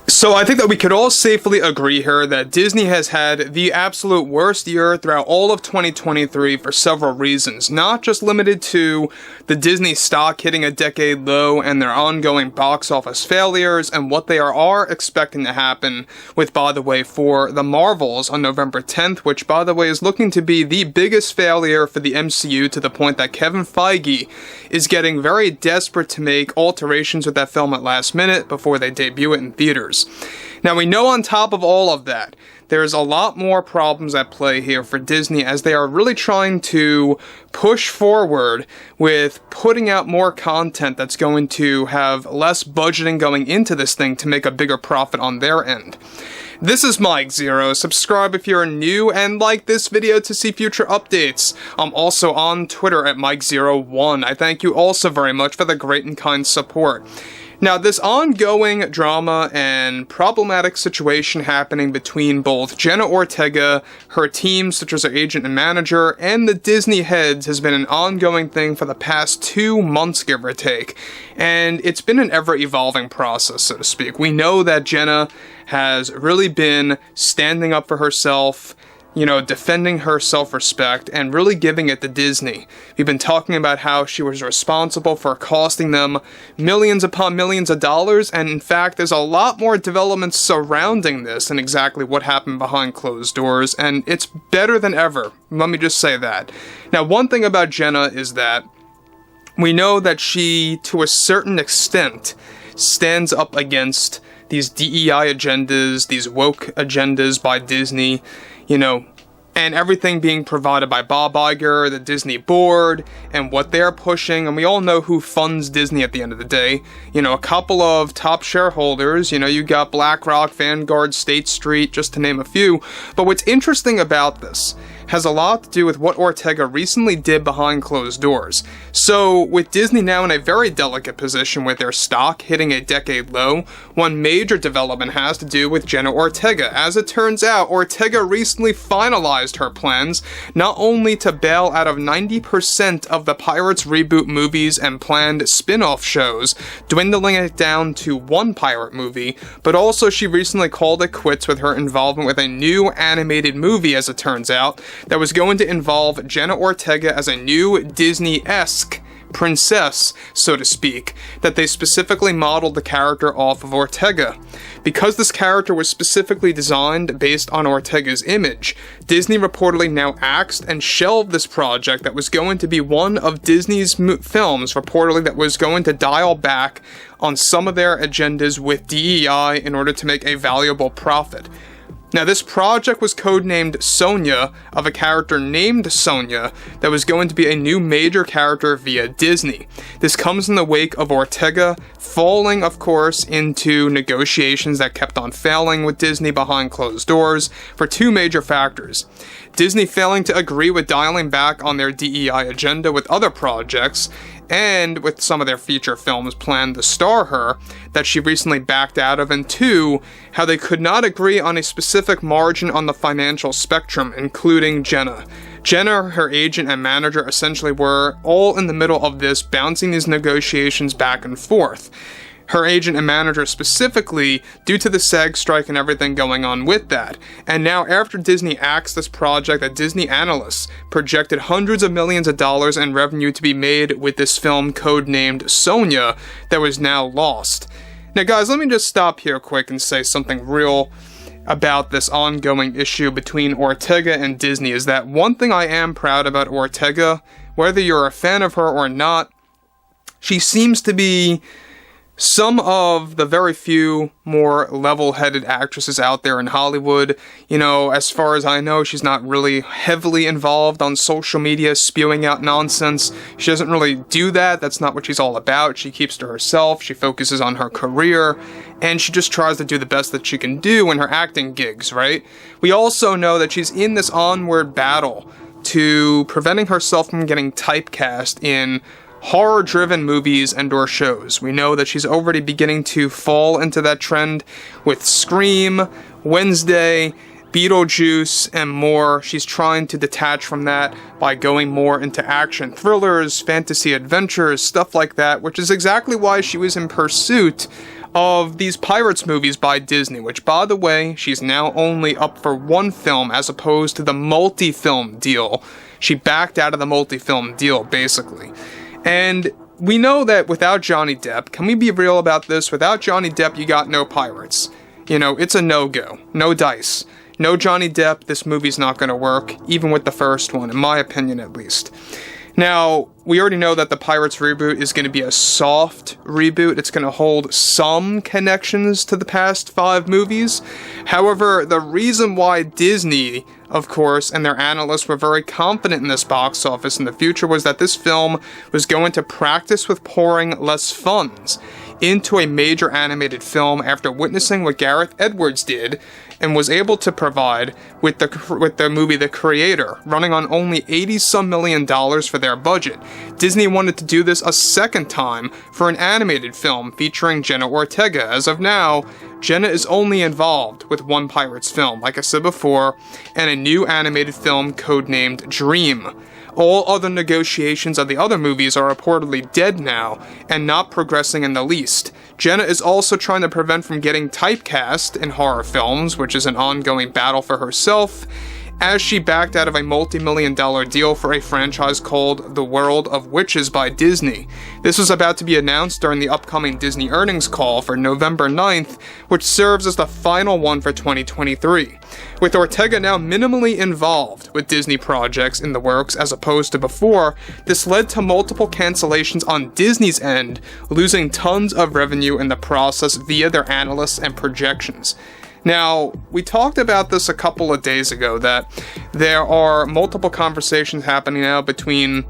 So I think that we could all safely agree here that Disney has had the absolute worst year throughout all of 2023 for several reasons, not just limited to the Disney stock hitting a decade low and their ongoing box office failures and what they are expecting to happen with, by the way, for the Marvels on November 10th, which, by the way, is looking to be the biggest failure for the MCU to the point that Kevin Feige is getting very desperate to make alterations with that film at last minute before they debut it in theaters. Now, we know on top of all of that, there's a lot more problems at play here for Disney as they are really trying to push forward with putting out more content that's going to have less budgeting going into this thing to make a bigger profit on their end. This is Mike Zero. Subscribe if you're new and like this video to see future updates. I'm also on Twitter at Mike01. I thank you also very much for the great and kind support. Now, this ongoing drama and problematic situation happening between both Jenna Ortega, her team, such as her agent and manager, and the Disney heads has been an ongoing thing for the past 2 months, give or take. And it's been an ever-evolving process, so to speak. We know that Jenna has really been standing up for herself, defending her self-respect and really giving it to Disney. We've been talking about how she was responsible for costing them millions upon millions of dollars, and in fact, there's a lot more developments surrounding this and exactly what happened behind closed doors, and it's better than ever. Let me just say that. Now, one thing about Jenna is that we know that she, to a certain extent, stands up against these DEI agendas, these woke agendas by Disney, and everything being provided by Bob Iger, the Disney board, and what they're pushing, and we all know who funds Disney at the end of the day. A couple of top shareholders, you got BlackRock, Vanguard, State Street, just to name a few. But what's interesting about this has a lot to do with what Ortega recently did behind closed doors. So, with Disney now in a very delicate position with their stock hitting a decade low, one major development has to do with Jenna Ortega. As it turns out, Ortega recently finalized her plans not only to bail out of 90% of the Pirates reboot movies and planned spin-off shows, dwindling it down to one pirate movie, but also she recently called it quits with her involvement with a new animated movie, as it turns out, that was going to involve Jenna Ortega as a new Disney-esque princess, so to speak, that they specifically modeled the character off of Ortega. Because this character was specifically designed based on Ortega's image, Disney reportedly now axed and shelved this project that was going to be one of Disney's films, reportedly, that was going to dial back on some of their agendas with DEI in order to make a valuable profit. Now, this project was codenamed Sonya, of a character named Sonya, that was going to be a new major character via Disney. This comes in the wake of Ortega falling, of course, into negotiations that kept on failing with Disney behind closed doors for 2 major factors. Disney failing to agree with dialing back on their DEI agenda with other projects, and with some of their feature films planned to star her, that she recently backed out of, and 2, how they could not agree on a specific margin on the financial spectrum, including Jenna. Jenna, her agent and manager, essentially were all in the middle of this, bouncing these negotiations back and forth. Her agent and manager specifically, due to the SAG strike and everything going on with that. And now, after Disney axed this project, that Disney analysts projected hundreds of millions of dollars in revenue to be made with this film codenamed Sonya that was now lost. Now, guys, let me just stop here quick and say something real about this ongoing issue between Ortega and Disney. Is that one thing I am proud about Ortega, whether you're a fan of her or not, she seems to be some of the very few more level-headed actresses out there in Hollywood. As far as I know, she's not really heavily involved on social media spewing out nonsense. She doesn't really do that. That's not what she's all about. She keeps to herself. She focuses on her career, and she just tries to do the best that she can do in her acting gigs, right? We also know that she's in this onward battle to preventing herself from getting typecast in horror-driven movies and or shows. We know that she's already beginning to fall into that trend with Scream, Wednesday, Beetlejuice, and more. She's trying to detach from that by going more into action thrillers, fantasy adventures, stuff like that, which is exactly why she was in pursuit of these Pirates movies by Disney, which, by the way, she's now only up for one film as opposed to the multi-film deal. She backed out of the multi-film deal, basically. And we know that without Johnny Depp, can we be real about this? Without Johnny Depp, you got no Pirates. You know, it's a no-go. No dice. No Johnny Depp, this movie's not going to work, even with the first one, in my opinion at least. Now, we already know that the Pirates reboot is going to be a soft reboot. It's going to hold some connections to the past 5 movies. However, the reason why Disney, of course, and their analysts were very confident in this box office in the future was that this film was going to practice with pouring less funds into a major animated film after witnessing what Gareth Edwards did and was able to provide with the movie The Creator, running on only $80-some million for their budget. Disney wanted to do this a second time for an animated film featuring Jenna Ortega. As of now, Jenna is only involved with one Pirates film, like I said before, and a new animated film codenamed Dream. All other negotiations of the other movies are reportedly dead now, and not progressing in the least. Jenna is also trying to prevent from getting typecast in horror films, which is an ongoing battle for herself, as she backed out of a multi-million-dollar deal for a franchise called The World of Witches by Disney. This was about to be announced during the upcoming Disney earnings call for November 9th, which serves as the final one for 2023. With Ortega now minimally involved with Disney projects in the works as opposed to before, this led to multiple cancellations on Disney's end, losing tons of revenue in the process via their analysts and projections. Now, we talked about this a couple of days ago, that there are multiple conversations happening now between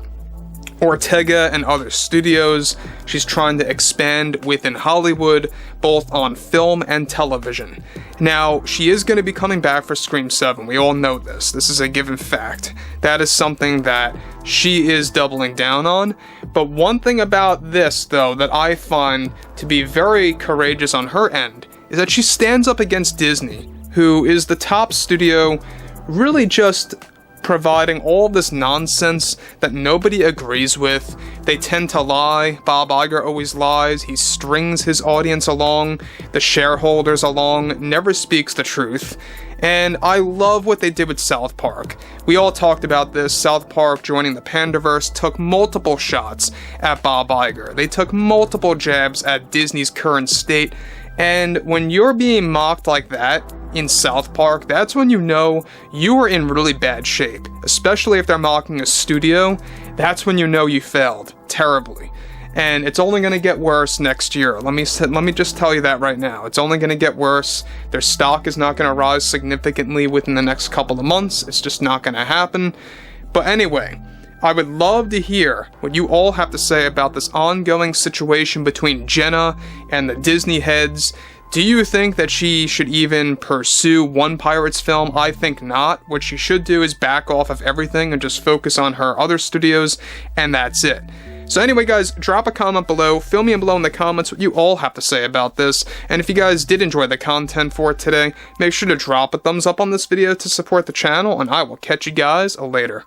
Ortega and other studios. She's trying to expand within Hollywood, both on film and television. Now, she is going to be coming back for Scream 7. We all know this. This is a given fact. That is something that she is doubling down on. But one thing about this, though, that I find to be very courageous on her end is that she stands up against Disney, who is the top studio, really just providing all this nonsense that nobody agrees with. They tend to lie. Bob Iger always lies. He strings his audience along, the shareholders along, never speaks the truth. And I love what they did with South Park. We all talked about this. South Park joining the Pandaverse took multiple shots at Bob Iger. They took multiple jabs at Disney's current state. And when you're being mocked like that in South Park, that's when you know you are in really bad shape. Especially if they're mocking a studio, that's when you know you failed terribly. And it's only going to get worse next year. Let me just tell you that right now. It's only going to get worse. Their stock is not going to rise significantly within the next couple of months. It's just not going to happen. But anyway, I would love to hear what you all have to say about this ongoing situation between Jenna and the Disney heads. Do you think that she should even pursue one Pirates film? I think not. What she should do is back off of everything and just focus on her other studios, and that's it. So anyway, guys, drop a comment below. Fill me in below in the comments what you all have to say about this. And if you guys did enjoy the content for today, make sure to drop a thumbs up on this video to support the channel, and I will catch you guys later.